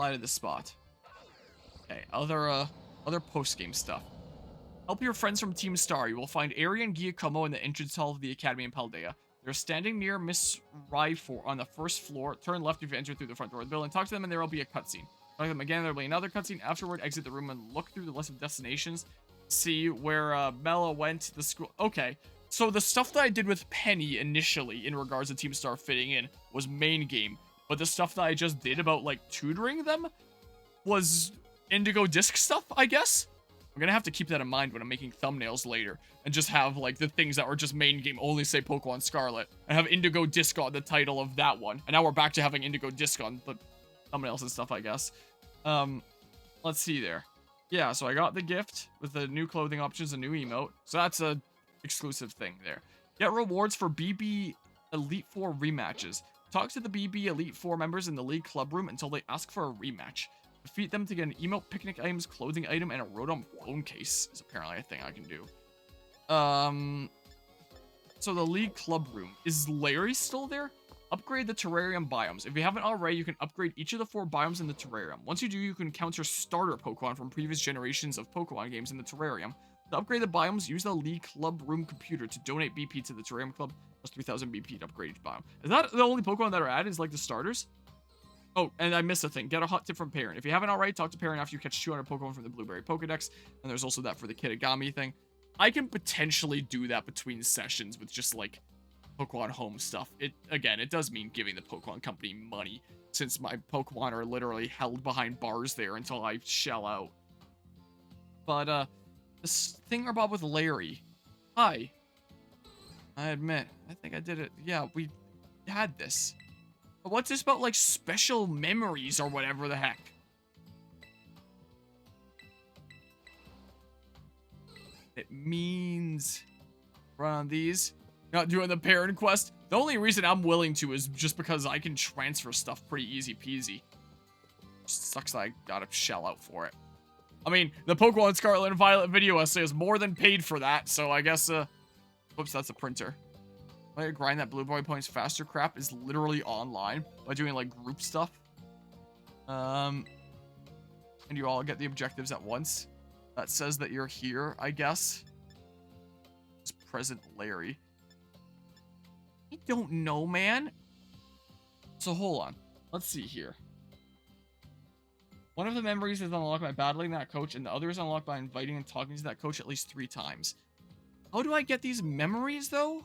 Apply to this spot. Okay, other post-game stuff. Help your friends from Team Star. You will find Ari and Giacomo in the entrance hall of the Academy in Paldea. They're standing near Miss Ryfor on the first floor. Turn left if you enter through the front door of the building. Talk to them and there will be a cutscene. Talk to them again, there will be another cutscene. Afterward, exit the room and look through the list of destinations. See where Mela went to the school. Okay, so the stuff that I did with Penny initially in regards to Team Star fitting in was main game. But the stuff that I just did about, like, tutoring them was Indigo disc stuff, I guess? I'm gonna have to keep that in mind when I'm making thumbnails later. And just have, like, the things that were just main game only say Pokemon Scarlet. And have Indigo disc on the title of that one. And now we're back to having Indigo disc on the thumbnails and stuff, I guess. Let's see there. Yeah, so I got the gift with the new clothing options, a new emote. So that's a exclusive thing there. Get rewards for BB Elite Four rematches. Talk to the BB Elite Four members in the League Club Room until they ask for a rematch. Defeat them to get an emote, picnic items, clothing item, and a Rotom phone case is apparently a thing I can do. So the League Club Room. Is Larry still there? Upgrade the terrarium biomes. If you haven't already, you can upgrade each of the 4 biomes in the terrarium. Once you do, you can encounter starter Pokemon from previous generations of Pokemon games in the terrarium. To upgrade the biomes, use the League Club Room computer to donate BP to the Terrarium Club. Plus 3,000 BP to upgrade each biome. Is that the only Pokemon that are added? Is like the starters? Oh, and I missed a thing. Get a hot tip from Parent. If you haven't already, talk to Parent after you catch 200 Pokemon from the Blueberry Pokedex. And there's also that for the Kitagami thing. I can potentially do that between sessions with just like Pokemon Home stuff. Again, it does mean giving the Pokemon Company money, since my Pokemon are literally held behind bars there until I shell out. But, this thing about with Larry. Hi. I admit, I think I did it. Yeah, we had this. But what's this about, like, special memories or whatever the heck? It means run on these. Not doing the parent quest. The only reason I'm willing to is just because I can transfer stuff pretty easy peasy. Just sucks that I gotta shell out for it. I mean, the Pokemon Scarlet and Violet video essay is more than paid for that, so I guess, whoops, that's a printer. Way to grind that Blue Boy points faster crap is literally online by doing, like, group stuff. And you all get the objectives at once. That says that you're here, I guess. It's present Larry. I don't know, man. So hold on. Let's see here. One of the memories is unlocked by battling that coach, and the other is unlocked by inviting and talking to that coach at least 3 times. How do I get these memories, though?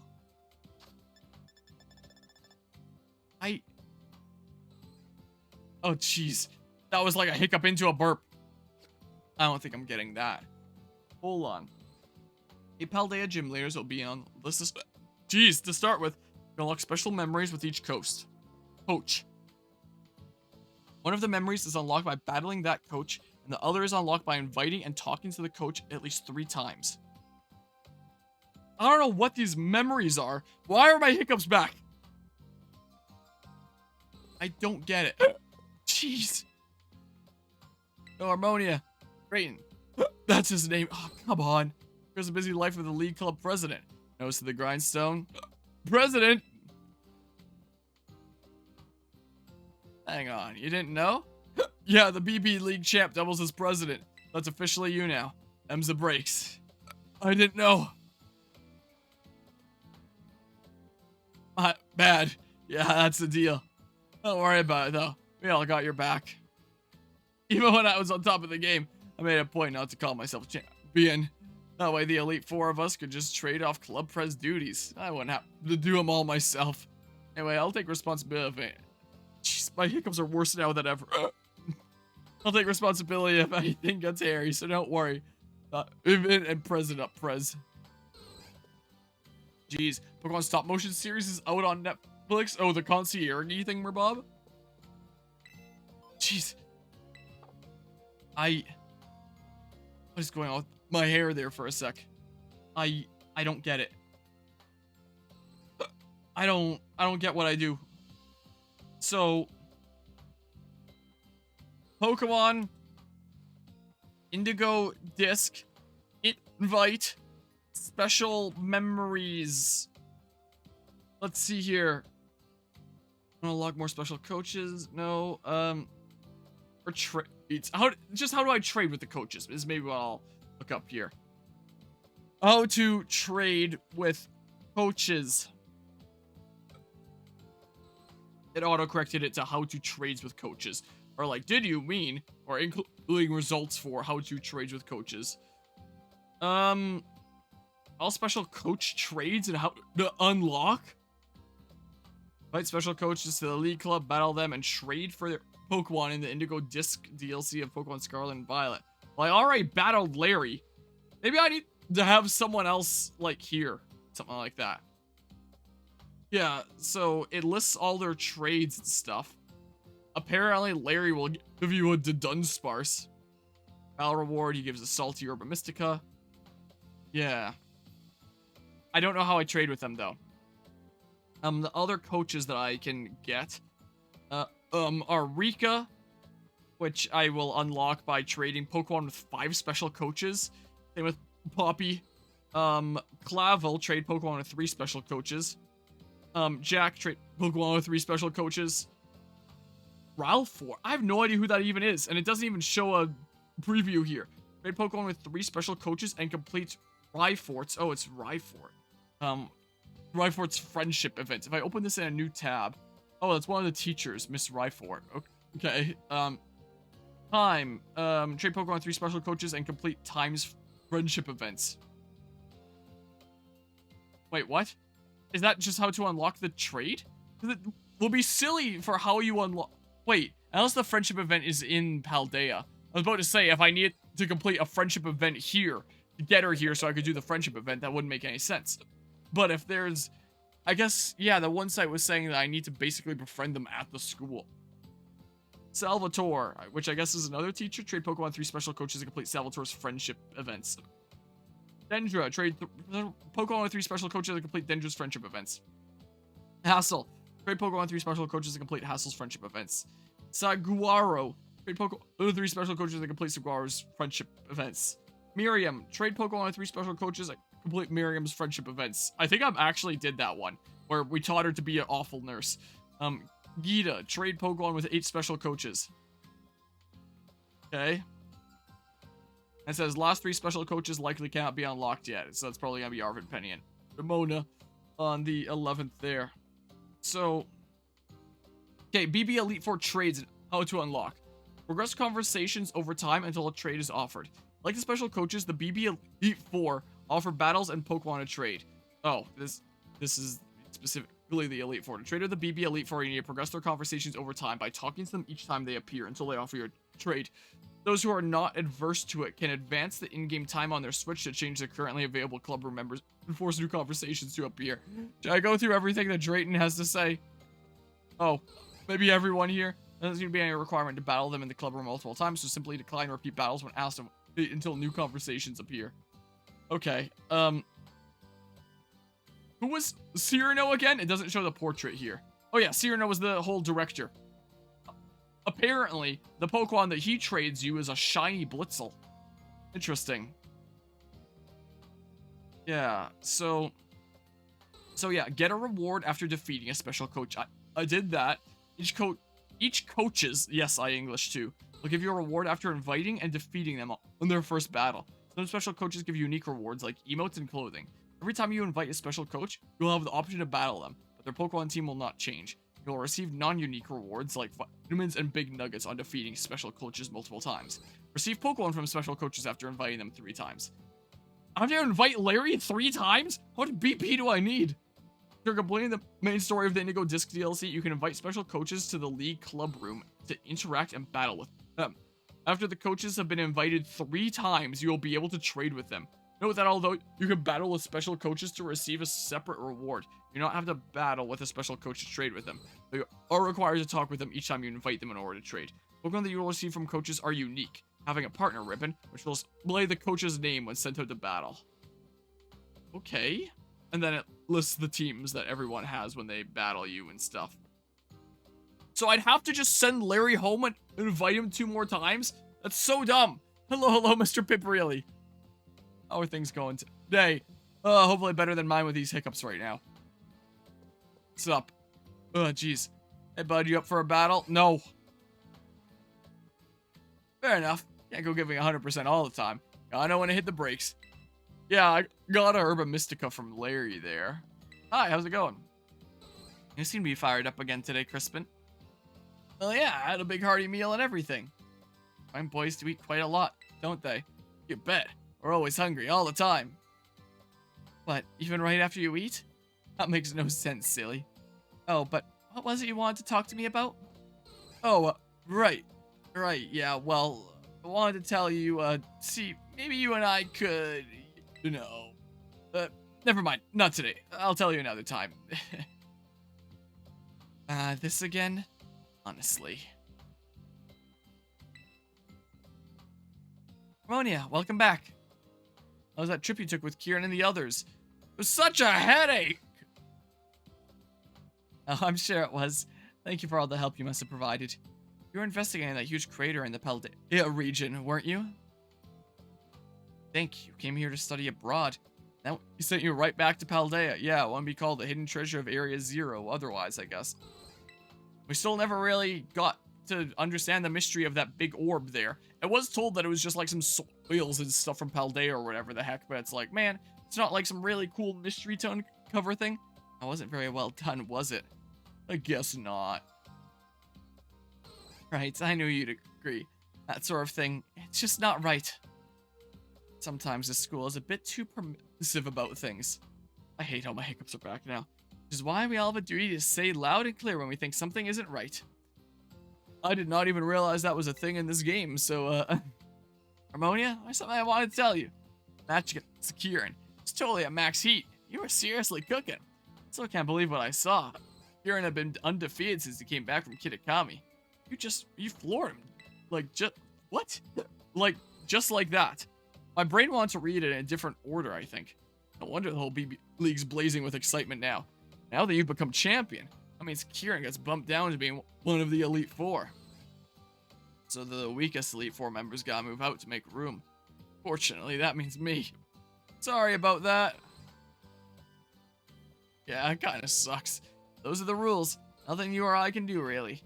Oh, jeez. That was like a hiccup into a burp. I don't think I'm getting that. Hold on. A Paldea gym leaders will be on this is jeez, to start with, you unlock special memories with each coach. One of the memories is unlocked by battling that coach, and the other is unlocked by inviting and talking to the coach at least 3 times. I don't know what these memories are. Why are my hiccups back? I don't get it. Jeez. No, Harmonia. Drayton. That's his name. Oh, come on. There's a busy life of the League Club president. Nose to the grindstone. President? Hang on. You didn't know? Yeah, the BB League champ doubles as president. That's officially you now. Them's the breaks. I didn't know. Bad. Yeah, that's the deal. Don't worry about it, though. We all got your back. Even when I was on top of the game, I made a point not to call myself champion. That way the Elite 4 of us could just trade off club pres duties. I wouldn't have to do them all myself. Anyway, I'll take responsibility of it. Jeez, my hiccups are worse now than ever. I'll take responsibility if anything gets hairy, so don't worry. And President up, Prez. Jeez, Pokemon Stop Motion series is out on Netflix. Oh, the concierge thing, Bob. Jeez. What is going on with my hair there for a sec? I don't get it. I don't get what I do. So, Pokemon Indigo disc invite special memories. Let's see here. Unlock more special coaches. No. Or trades. Just how do I trade with the coaches? Is maybe what I'll look up here. How to trade with coaches. It auto-corrected it to how to trades with coaches. Or like, did you mean, or including results for how to trades with coaches. All special coach trades and how to unlock. Invite special coaches to the League Club, battle them, and trade for their Pokemon in the Indigo Disc DLC of Pokemon Scarlet and Violet. Well, I already battled Larry. Maybe I need to have someone else, like, here. Something like that. Yeah, so it lists all their trades and stuff. Apparently, Larry will give you a Dunsparce. Battle reward, he gives a Salty Herba Mystica. Yeah. I don't know how I trade with them, though. The other coaches that I can get are Rika, which I will unlock by trading Pokemon with 5 special coaches. Same with Poppy. Clavel, trade Pokemon with 3 special coaches. Jack, trade Pokemon with 3 special coaches. Ralphor, I have no idea who that even is, and it doesn't even show a preview here. Trade Pokemon with 3 special coaches and complete Rhyfort's. Oh, it's Rhyfort. Rhyfort's friendship event. If I open this in a new tab, oh, that's one of the teachers, Miss Rhyfort. Okay. Time. Trade Pokemon with 3 special coaches and complete Time's friendship events. Wait, what? Is that just how to unlock the trade? It will be silly for how you unlock. Wait, unless the friendship event is in Paldea. I was about to say, if I need to complete a friendship event here, to get her here so I could do the friendship event, that wouldn't make any sense. But if there's, I guess, yeah, the one site was saying that I need to basically befriend them at the school. Salvatore, which I guess is another teacher. Trade Pokemon 3 special coaches to complete Salvatore's friendship events. Dendra, trade Pokemon with 3 special coaches to complete Dendra's friendship events. Hassel, trade Pokemon with 3 special coaches to complete Hassel's friendship events. Saguaro, trade Pokemon with 3 special coaches to complete Saguaro's friendship events. Miriam, trade Pokemon with 3 special coaches to complete Miriam's friendship events. I think I actually did that one, where we taught her to be an awful nurse. Gita, trade Pokemon with 8 special coaches. Okay. It says, last 3 special coaches likely cannot be unlocked yet. So that's probably going to be Arvid, Penny, and Ramona on the 11th there. So, okay, BB Elite Four trades and how to unlock. Progress conversations over time until a trade is offered. Like the special coaches, the BB Elite Four offer battles and Pokemon to trade. Oh, this is specifically the Elite Four. To trade with the BB Elite Four, you need to progress their conversations over time by talking to them each time they appear until they offer you a trade. Those who are not adverse to it can advance the in-game time on their Switch to change the currently available club room members and force new conversations to appear. Should I go through everything that Drayton has to say? Oh, maybe everyone here? There doesn't seem to be any requirement to battle them in the club room multiple times, so simply decline or repeat battles when asked until new conversations appear. Okay, who was Cyrano again? It doesn't show the portrait here. Oh yeah, Cyrano was the whole director. Apparently, the Pokemon that he trades you is a shiny Blitzel. Interesting. Yeah, so yeah, get a reward after defeating a special coach. I did that. Each coaches, yes, I English too, will give you a reward after inviting and defeating them on their first battle. Some special coaches give you unique rewards like emotes and clothing. Every time you invite a special coach, you'll have the option to battle them, but their Pokemon team will not change. You'll receive non-unique rewards like vitamins and big nuggets on defeating special coaches multiple times. Receive Pokemon from special coaches after inviting them 3 times. I have to invite Larry 3 times? How much BP do I need? After completing the main story of the Indigo Disc DLC, you can invite special coaches to the League Club Room to interact and battle with them. After the coaches have been invited 3 times, you will be able to trade with them. Note that although you can battle with special coaches to receive a separate reward, you do not have to battle with a special coach to trade with them. But you are required to talk with them each time you invite them in order to trade. Pokemon that you will receive from coaches are unique, having a partner ribbon, which will display the coach's name when sent out to battle. Okay. And then it lists the teams that everyone has when they battle you and stuff. So I'd have to just send Larry home and invite him 2 more times? That's so dumb. Hello, Mr. Piprielli. How are things going today? Hopefully better than mine with these hiccups right now. What's up? Jeez. Hey, bud, you up for a battle? No. Fair enough. Can't go giving 100% all the time. I know when to hit the brakes. Yeah, I got a Herba Mystica from Larry there. Hi, how's it going? You seem to be fired up again today, Crispin. Well, yeah, I had a big hearty meal and everything. Find boys to eat quite a lot, don't they? You bet. We're always hungry, all the time. What, even right after you eat? That makes no sense, silly. Oh, but what was it you wanted to talk to me about? Oh, right. Right, yeah, well, I wanted to tell you, see, maybe you and I could, you know, never mind, not today. I'll tell you another time. This again? Honestly. Harmonia, welcome back. How was that trip you took with Kieran and the others? It was such a headache! Oh, I'm sure it was. Thank you for all the help you must have provided. You were investigating that huge crater in the Paldea region, weren't you? Think you came here to study abroad. Now he sent you right back to Paldea. Yeah, one be called the hidden treasure of Area Zero, otherwise, I guess. We still never really got to understand the mystery of that big orb there. I was told that it was just like some soils and stuff from Paldea or whatever the heck, but it's like, man, it's not like some really cool mystery to uncover thing. That wasn't very well done, was it? I guess not. Right, I knew you'd agree. That sort of thing, it's just not right. Sometimes this school is a bit too permissive about things. I hate how my hiccups are back now. Which is why we all have a duty to say loud and clear when we think something isn't right. I did not even realize that was a thing in this game, so, Harmonia, there's something I wanted to tell you. Match against Kieran. It's totally at max heat. You were seriously cooking. Still can't believe what I saw. Kieran had been undefeated since he came back from Kitakami. You floored him. Like, what? Like, just like that. My brain wants to read it in a different order, I think. No wonder the whole BB League's blazing with excitement now. Now that you've become champion, that means Kieran gets bumped down to being one of the Elite Four. So the weakest Elite Four members gotta move out to make room. Fortunately, that means me. Sorry about that. Yeah, it kinda sucks. Those are the rules. Nothing you or I can do, really.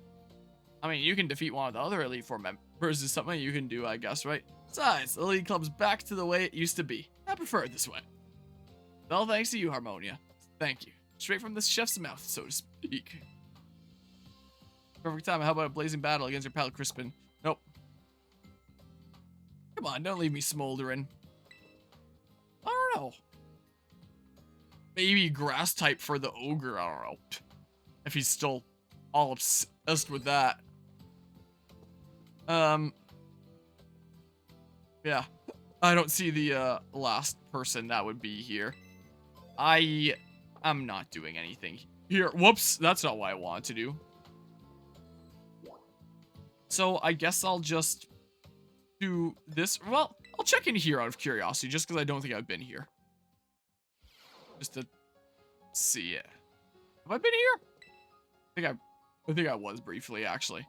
I mean, you can defeat one of the other Elite Four members is something you can do, I guess, right? Besides, the League Club's back to the way it used to be. I prefer it this way. Well, thanks to you, Harmonia. Thank you. Straight from the chef's mouth, so to speak. Perfect time. How about a blazing battle against your pal Crispin? Nope. Come on, don't leave me smoldering. I don't know. Maybe grass type for the ogre, I don't know. If he's still all obsessed with that. Yeah. I don't see the last person that would be here. I'm not doing anything here. Whoops, that's not what I wanted to do. So I guess I'll just do this. Well, I'll check in here out of curiosity, just because I don't think I've been here. Just to see it. Have I been here? I think I was briefly, actually.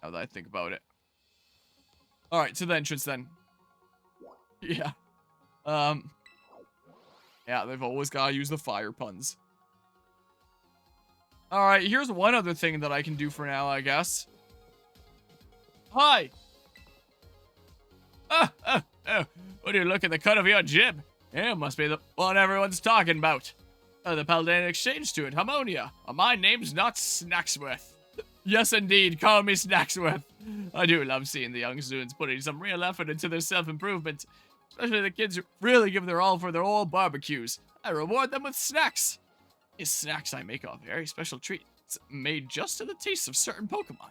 Now that I think about it. Alright, to the entrance then. Yeah. Yeah, they've always got to use the fire puns. Alright, here's one other thing that I can do for now, I guess. Hi! What do you look at the cut of your jib? It must be the one everyone's talking about. The Paldean exchange student, Harmonia. My name's not Snacksworth. Yes, indeed, call me Snacksworth. I do love seeing the young students putting some real effort into their self-improvement. Especially the kids who really give their all for their old barbecues. I reward them with snacks. These snacks I make are a very special treat. It's made just to the taste of certain Pokemon.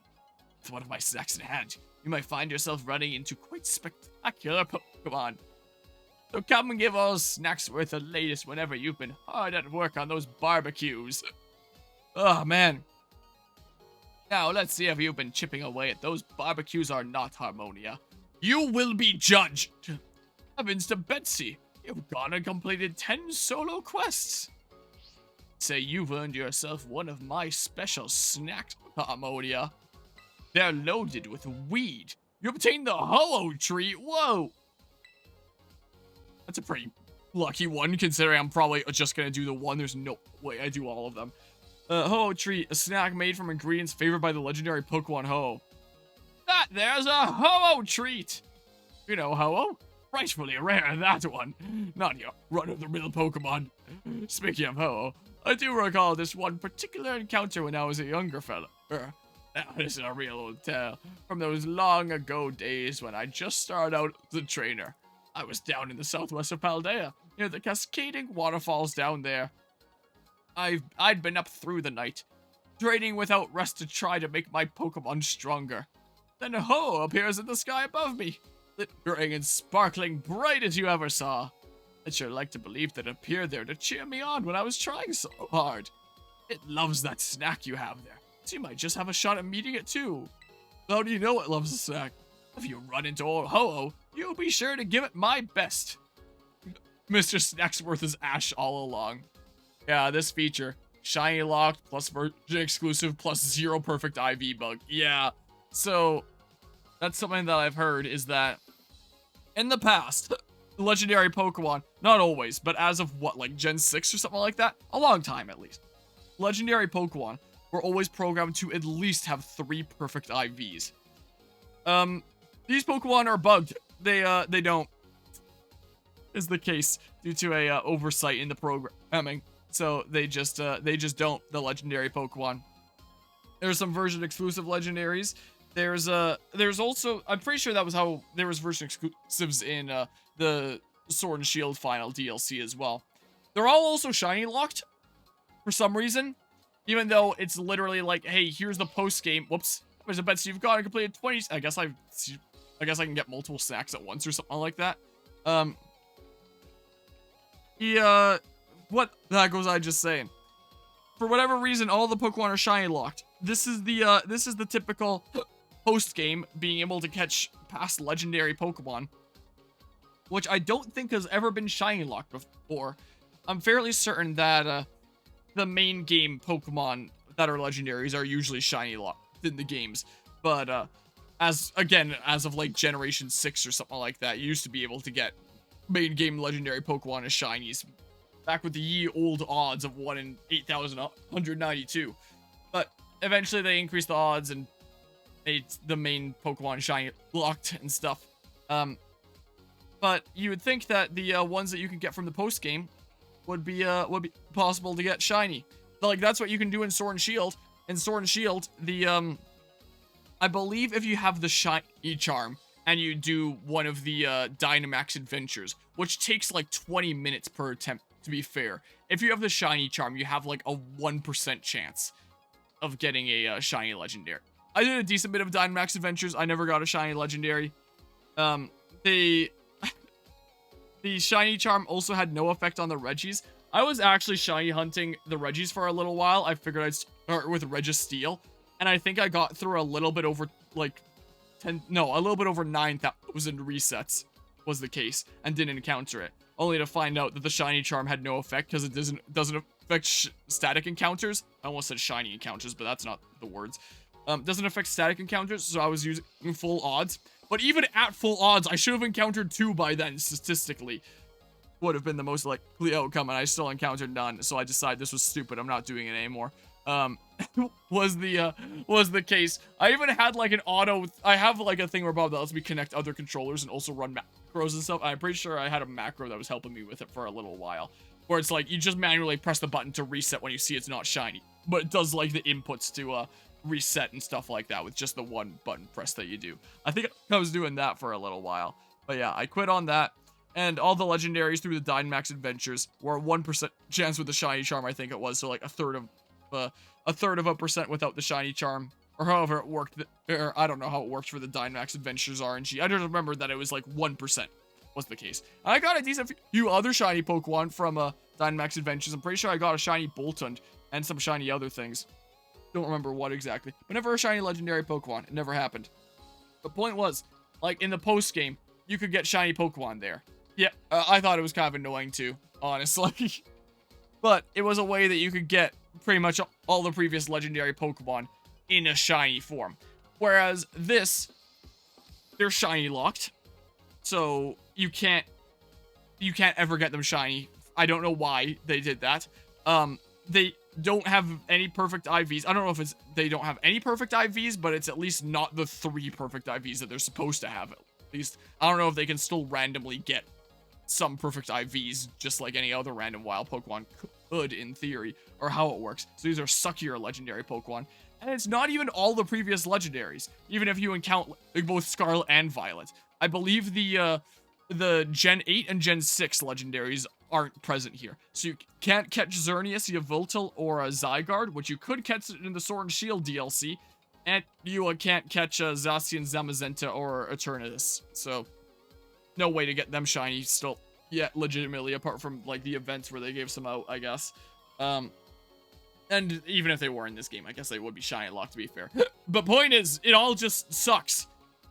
With one of my snacks in hand, you might find yourself running into quite spectacular Pokemon. So come and give old Snacksworth the latest whenever you've been hard at work on those barbecues. Oh, man. Now, let's see if you've been chipping away at those barbecues or not, Harmonia. You will be judged. Heavens to Betsy, you've gone and completed 10 solo quests. Say you've earned yourself one of my special snacks, Harmonia. They're loaded with weed. You obtained the Ho-Oh tree. Whoa. That's a pretty lucky one, considering I'm probably just going to do the one. There's no way I do all of them. Ho-Oh tree, a snack made from ingredients favored by the legendary Pokemon Ho. That there's a Ho-Oh treat! You know Ho-Oh? Rightfully rare, that one. Not your run-of-the-mill Pokemon. Speaking of Ho-Oh, I do recall this one particular encounter when I was a younger fella. Now, this is a real old tale from those long ago days when I just started out as a trainer. I was down in the southwest of Paldea, near the cascading waterfalls down there. I'd been up through the night, training without rest to try to make my Pokemon stronger. Then Ho appears in the sky above me, glittering and sparkling bright as you ever saw. I'd sure like to believe that it appeared there to cheer me on when I was trying so hard. It loves that snack you have there, so you might just have a shot at meeting it too. How do you know it loves the snack? If you run into old Ho-Oh, you'll be sure to give it my best. Mr. Snacksworth is Ash all along. Yeah, this feature, shiny locked plus version exclusive plus 0 perfect IV bug. Yeah, so that's something that I've heard is that in the past, legendary Pokemon, not always, but as of what, like Gen 6 or something like that? A long time at least. Legendary Pokemon were always programmed to at least have 3 perfect IVs. These Pokemon are bugged. They don't, is the case due to a oversight in the programming. So they just don't, the legendary Pokemon. There's some version exclusive legendaries. There's also, I'm pretty sure that was how there was version exclusives in the Sword and Shield final DLC as well. They're all also shiny locked for some reason, even though it's literally like, hey, here's the post game. Whoops, there's a bet you've got and completed 20. I guess I can get multiple snacks at once or something like that. What the heck was I just saying? For whatever reason, all the Pokemon are shiny locked. This is the typical post game being able to catch past legendary Pokemon, which I don't think has ever been shiny locked before. I'm fairly certain that the main game Pokemon that are legendaries are usually shiny locked in the games, but as of like Generation 6 or something like that, you used to be able to get main game legendary Pokemon as shinies back with the ye old odds of 1 in 8,192. But eventually they increased the odds and made the main Pokemon shiny locked and stuff. But you would think that the ones that you can get from the post game would be possible to get shiny. Like that's what you can do in Sword and Shield. In Sword and Shield, the I believe if you have the shiny charm and you do one of the Dynamax adventures, which takes like 20 minutes per attempt, to be fair. If you have the shiny charm, you have like a 1% chance of getting a shiny legendary. I did a decent bit of Dynamax adventures. I never got a shiny legendary. The shiny charm also had no effect on the Regis. I was actually shiny hunting the Regis for a little while. I figured I'd start with Registeel, and I think I got through a little bit over like a little bit over 9,000 resets was the case, and didn't encounter it. Only to find out that the shiny charm had no effect because it doesn't affect static encounters. I almost said shiny encounters, but that's not the words. Doesn't affect static encounters, so I was using full odds. But even at full odds, I should have encountered 2 by then, statistically. Would have been the most likely outcome, and I still encountered none, so I decided this was stupid. I'm not doing it anymore. Was the case. I even had like an auto, I have like a thing where Bob that lets me connect other controllers and also run macros and stuff. I'm pretty sure I had a macro that was helping me with it for a little while, where it's like you just manually press the button to reset when you see it's not shiny, but it does like the inputs to reset and stuff like that with just the one button press that you do. I think I was doing that for a little while, but yeah, I quit on that. And all the legendaries through the Dynamax adventures were a 1% chance with the shiny charm, I think it was, so like a third of a percent without the shiny charm, or however it worked. Or I don't know how it worked for the Dynamax Adventures RNG. I just remember that it was like 1% was the case. And I got a decent few other shiny Pokemon from Dynamax Adventures. I'm pretty sure I got a shiny Boltund and some shiny other things. Don't remember what exactly, but never a shiny legendary Pokemon. It never happened. The point was, like in the post game, you could get shiny Pokemon there. Yeah, I thought it was kind of annoying too, honestly. But it was a way that you could get pretty much all the previous legendary Pokemon in a shiny form. Whereas this, they're shiny locked, so you can't ever get them shiny. I don't know why they did that. don't have any perfect IVs. I don't know if it's they don't have any perfect IVs, but it's at least not the 3 perfect IVs that they're supposed to have. At least, I don't know if they can still randomly get some perfect IVs, just like any other random wild Pokemon could in theory, or how it works. So these are suckier legendary Pokemon. And it's not even all the previous legendaries, even if you encounter like, both Scarlet and Violet. I believe the Gen 8 and Gen 6 legendaries aren't present here. So you can't catch Xerneas, Yveltal, or a Zygarde, which you could catch in the Sword and Shield DLC. And you can't catch Zacian, Zamazenta, or Eternatus. So, no way to get them shiny still yet, legitimately, apart from, like, the events where they gave some out, I guess. And even if they were in this game, I guess they would be shiny locked, to be fair. But point is, it all just sucks.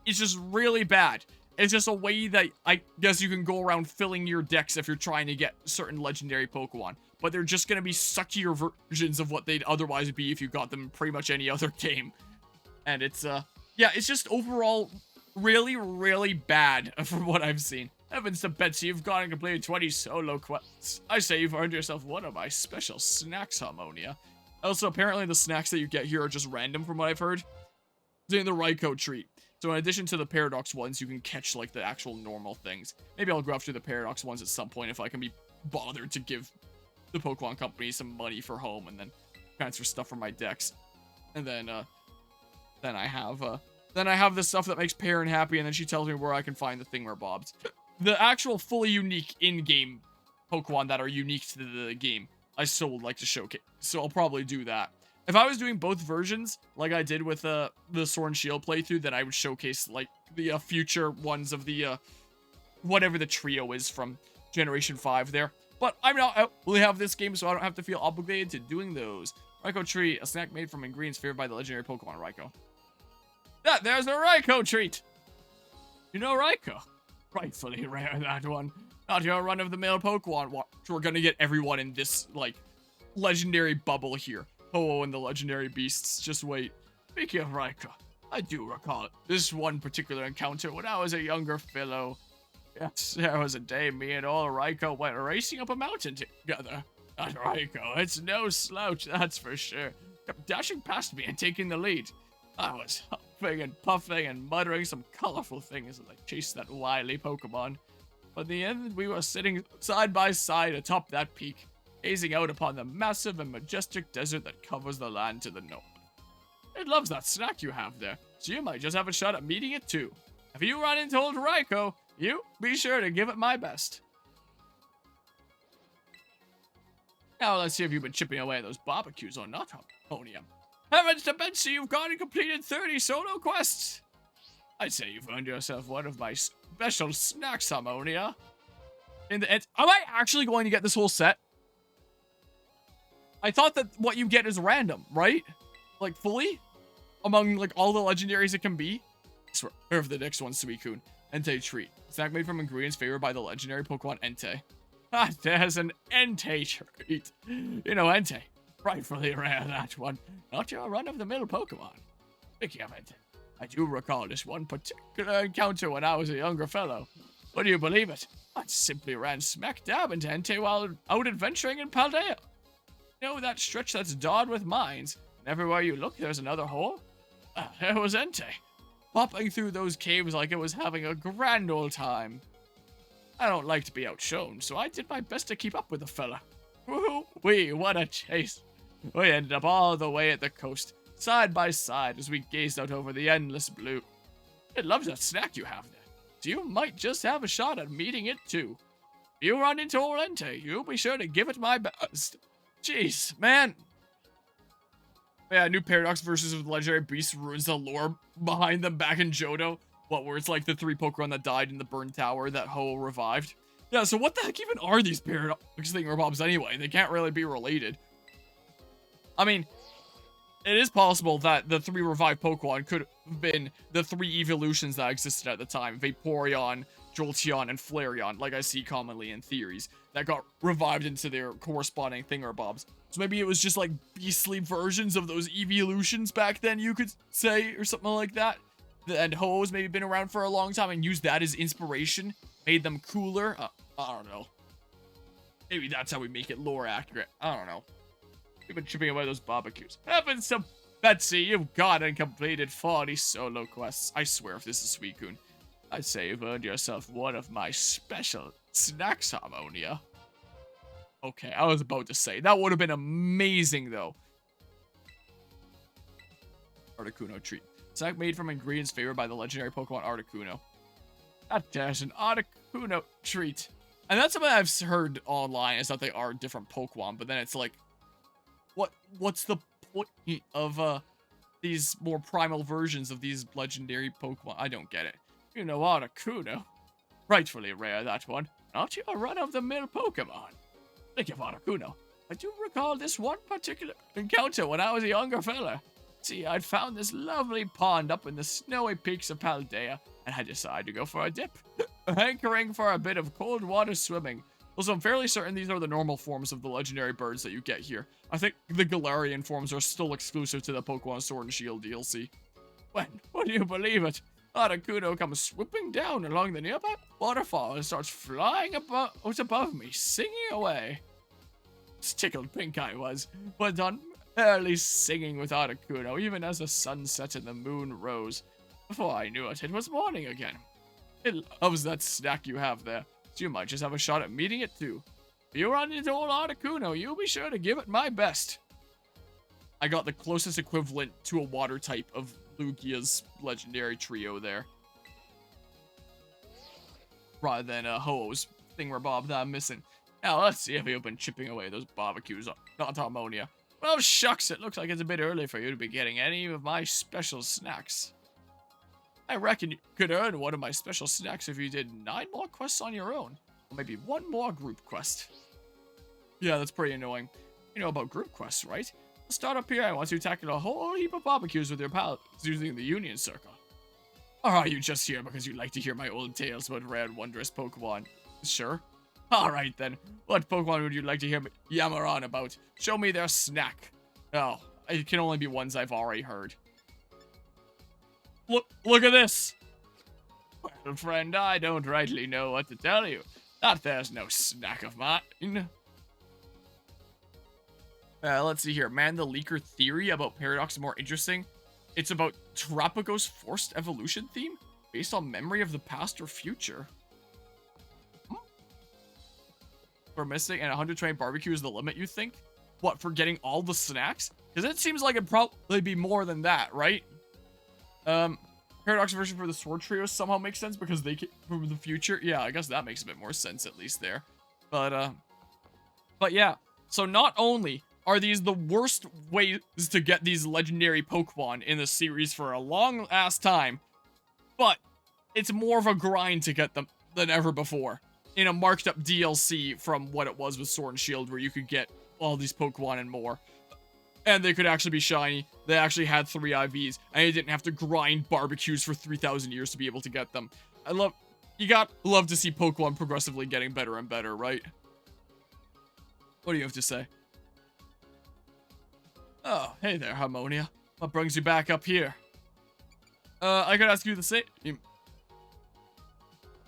It's just really bad. It's just a way that I guess you can go around filling your decks if you're trying to get certain legendary Pokemon. But they're just going to be suckier versions of what they'd otherwise be if you got them in pretty much any other game. And it's, yeah, it's just overall really, really bad from what I've seen. Heavens to Betsy, you've gone and completed 20 solo quests. I say you've earned yourself one of my special snacks, Harmonia. Also, apparently the snacks that you get here are just random from what I've heard. Doing the Raikou treat. So in addition to the Paradox ones, you can catch, like, the actual normal things. Maybe I'll go after the Paradox ones at some point if I can be bothered to give the Pokemon Company some money for home and then transfer stuff from my decks. And then I have the stuff that makes Perrin happy, and then she tells me where I can find the Thingamabobs. The actual fully unique in-game Pokemon that are unique to the game, I still would like to showcase. So I'll probably do that. If I was doing both versions, like I did with the Sword and Shield playthrough, then I would showcase, like, the future ones of the, whatever the trio is from Generation 5 there. But I only have this game, so I don't have to feel obligated to doing those. Raikou Treat, a snack made from ingredients favored by the legendary Pokemon Raikou. There's the Raikou Treat! You know Raikou? Rightfully rare, that one. Not your run-of-the-mill Pokemon. We're gonna get everyone in this, like, legendary bubble here. Oh, and the legendary beasts. Just wait. Speaking of Raikou, I do recall this one particular encounter when I was a younger fellow. Yes, there was a day me and old Raikou went racing up a mountain together. That Raikou, it's no slouch, that's for sure. Kept dashing past me and taking the lead. I was huffing and puffing and muttering some colorful things as I chased that wily Pokemon. But in the end, we were sitting side by side atop that peak, gazing out upon the massive and majestic desert that covers the land to the north. It loves that snack you have there, so you might just have a shot at meeting it too. If you run into old Raikou, you be sure to give it my best. Now let's see if you've been chipping away at those barbecues or not, Harmonia. Heavens to Betsy, you've gone and completed 30 solo quests. I'd say you've earned yourself one of my special snacks, Harmonia. In the end, am I actually going to get this whole set? I thought that what you get is random, right? Like, fully? Among, like, all the legendaries it can be? I swear, of the next one's Suicune. Entei Treat. Snack made from ingredients favored by the legendary Pokemon Entei. Ah, there's an Entei Treat. You know Entei. Rightfully rare, that one. Not your run-of-the-mill Pokemon. Speaking of Entei, I do recall this one particular encounter when I was a younger fellow. Would you believe it? I simply ran smack dab into Entei while out adventuring in Paldea. You know that stretch that's dawdled with mines, and everywhere you look there's another hole? Ah, there was Entei, popping through those caves like it was having a grand old time. I don't like to be outshone, so I did my best to keep up with the fella. Woo-wee, what a chase. We ended up all the way at the coast, side by side as we gazed out over the endless blue. It loves that snack you have there, so you might just have a shot at meeting it too. If you run into old Entei, you'll be sure to give it my best. Jeez, man. Yeah, new Paradox versus the Legendary Beast ruins the lore behind them back in Johto. What, where it's like the 3 Pokemon that died in the Burn Tower that Ho revived? Yeah, so what the heck even are these Paradox Thingamabobs anyway? They can't really be related. I mean, it is possible that the 3 revived Pokemon could have been the 3 evolutions that existed at the time. Vaporeon, Jolteon, and Flareon, like I see commonly in theories, that got revived into their corresponding Thingamabobs. So maybe it was just like beastly versions of those evolutions back then, you could say, or something like that. And Ho's maybe been around for a long time and used that as inspiration, made them cooler. I don't know. Maybe that's how we make it lore accurate. I don't know. You've been chipping away those barbecues. Heavens to Betsy, you've got and completed 40 solo quests. I swear if this is Suicune, I'd say you've earned yourself one of my special snacks, Harmonia. Okay, I was about to say, that would have been amazing, though. Articuno treat. Snack made from ingredients favored by the legendary Pokemon Articuno. That's an Articuno treat. And that's something I've heard online, is that they are different Pokemon, but then it's like, what's the point of these more primal versions of these legendary Pokemon? I don't get it. You know, Articuno. Rightfully rare, that one. Not your run-of-the-mill Pokemon. Think of Articuno. I do recall this one particular encounter when I was a younger fella. See, I'd found this lovely pond up in the snowy peaks of Paldea, and I decided to go for a dip, hankering for a bit of cold water swimming. Also, I'm fairly certain these are the normal forms of the legendary birds that you get here. I think the Galarian forms are still exclusive to the Pokemon Sword and Shield DLC. When, would you believe it, Articuno comes swooping down along the nearby waterfall and starts flying above me, singing away. Tickled pink I was, but on early singing with Articuno, even as the sun set and the moon rose. Before I knew it, it was morning again. It loves that snack you have there, so you might just have a shot at meeting it too. If you run into old Articuno, you'll be sure to give it my best. I got the closest equivalent to a water type of Lugia's legendary trio there. Rather than Ho-Oh's thingamabob that I'm missing. Now, let's see if you've been chipping away those barbecues. Not Harmonia. Well, shucks, it looks like it's a bit early for you to be getting any of my special snacks. I reckon you could earn one of my special snacks if you did 9 more quests on your own. Or maybe 1 more group quest. Yeah, that's pretty annoying. You know about group quests, right? Let's start up here. I want to tackle a whole heap of barbecues with your pals using the Union Circle. Or are you just here because you like to hear my old tales about rare and wondrous Pokemon? Sure. Alright then, what Pokemon would you like to hear me yammer on about? Show me their snack. Oh, it can only be ones I've already heard. Look at this! Well, friend, I don't rightly know what to tell you. That there's no snack of mine. Let's see here. Man, the Leaker theory about Paradox is more interesting. It's about Tropico's forced evolution theme, based on memory of the past or future. For missing and 120 barbecue is the limit, you think? What, for getting all the snacks? Because it seems like it'd probably be more than that, right? Paradox version for the Sword Trio somehow makes sense because they came from the future. Yeah, I guess that makes a bit more sense at least there. But yeah. So not only are these the worst ways to get these legendary Pokemon in the series for a long ass time, but it's more of a grind to get them than ever before. In a marked up DLC from what it was with Sword and Shield, where you could get all these Pokemon and more. And they could actually be shiny. They actually had 3 IVs, and you didn't have to grind barbecues for 3,000 years to be able to get them. You love to see Pokemon progressively getting better and better, right? What do you have to say? Oh, hey there, Harmonia. What brings you back up here? I could ask you the same.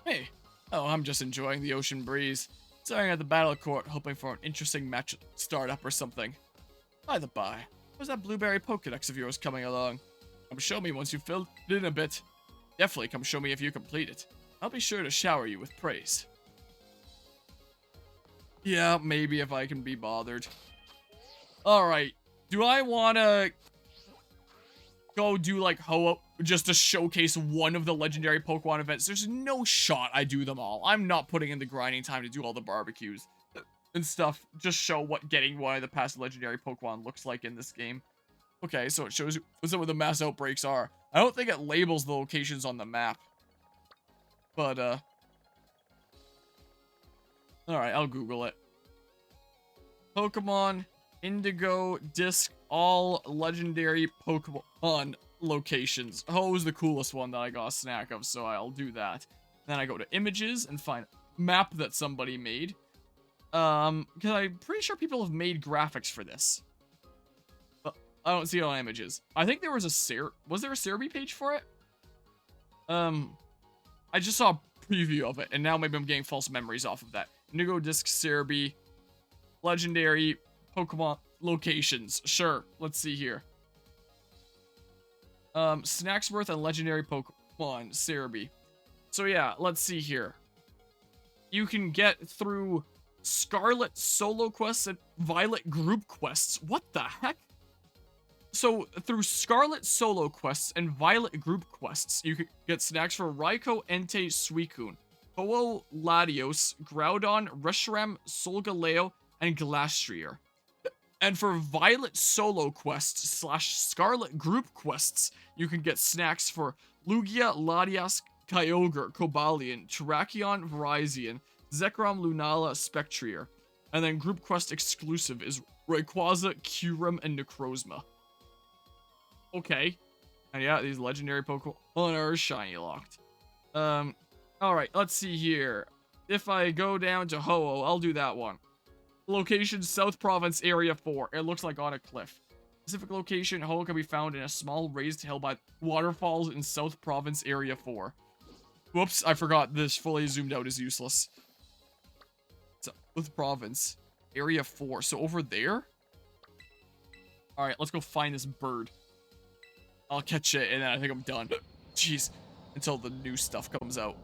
Hey. Oh, I'm just enjoying the ocean breeze. Staring at the battle court, hoping for an interesting match startup or something. By the by, where's that blueberry Pokedex of yours coming along? Come show me once you've filled it in a bit. Definitely come show me if you complete it. I'll be sure to shower you with praise. Yeah, maybe if I can be bothered. Alright, do I want to go do like Ho-Oh just to showcase one of the legendary Pokemon events? There's no shot I do them all. I'm not putting in the grinding time to do all the barbecues and stuff. Just show what getting one of the past legendary Pokemon looks like in this game. Okay, so it shows you what the mass outbreaks are. I don't think it labels the locations on the map. But, alright, I'll Google it. Pokemon Indigo Disc all legendary Pokemon locations. Ho-Oh's the coolest one that I got a snack of, so I'll do that. Then I go to images and find a map that somebody made. Because I'm pretty sure people have made graphics for this. But I don't see it on images. I think there was was there a Cerebi page for it? I just saw a preview of it, and now maybe I'm getting false memories off of that. Indigo Disc Cerebi, legendary Pokemon locations. Sure. Let's see here. Snacksworth and legendary Pokemon Cerebi. So yeah, let's see here. You can get through Scarlet solo quests and Violet group quests. What the heck? So through Scarlet solo quests and Violet group quests, you can get snacks for Raikou, Entei, Suicune, Ho-Oh, Latios, Groudon, Reshiram, Solgaleo, and Glastrier. And for Violet solo quests slash Scarlet group quests, you can get snacks for Lugia, Latias, Kyogre, Cobalion, Terrakion, Virizion, Zekrom, Lunala, Spectrier. And then group quest exclusive is Rayquaza, Kyurem, and Necrozma. Okay. And yeah, these legendary Pokemon are shiny locked. Alright, let's see here. If I go down to Ho-Oh, I'll do that one. Location, South Province, Area 4. It looks like on a cliff. Specific location, Ho-Oh can be found in a small raised hill by waterfalls in South Province, Area 4. Whoops, I forgot this fully zoomed out is useless. South Province, Area 4. So over there? Alright, let's go find this bird. I'll catch it, and then I think I'm done. Jeez. Until the new stuff comes out.